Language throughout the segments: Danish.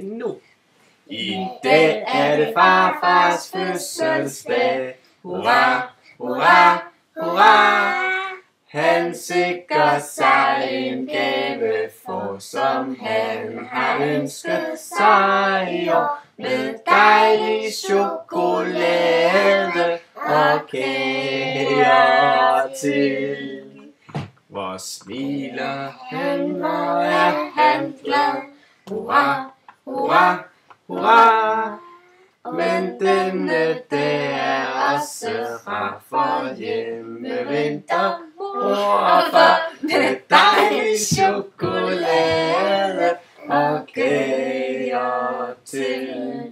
Nu. I dag er det farfars fødselsdag. Hurra, hurra, hurra. Han sikrer sig en gave, for som han har ønsket sig i år. Med dejlig chokolade og kager til. Hvor smiler han, hvor er han glad. Hurra, hurra, hurra. Men denne dag er også rar, for hjemme venter mor og far med dejlig chokolade og kager til.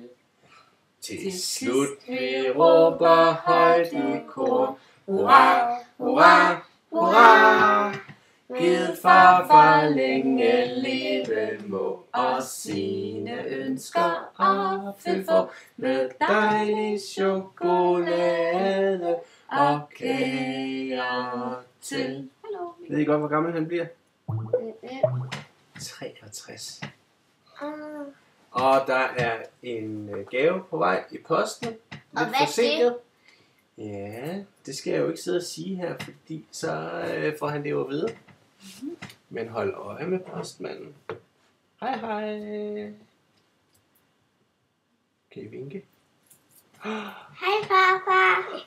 Til slut vi råber højt i kor. Hurra, hurra, hurra. Gid farfar længe leve må, og sine ønsker opfylde med dejlig chokolade og kager til. Ved I godt, hvor gammel han bliver? 63. Og der er en gave på vej i posten. Lidt forsinket. Ja, det skal jeg jo ikke sidde og sige her, fordi så får han det jo at vide. Men hold øje med postmanden. Hej hej. Kan I vinke? Hej farfar.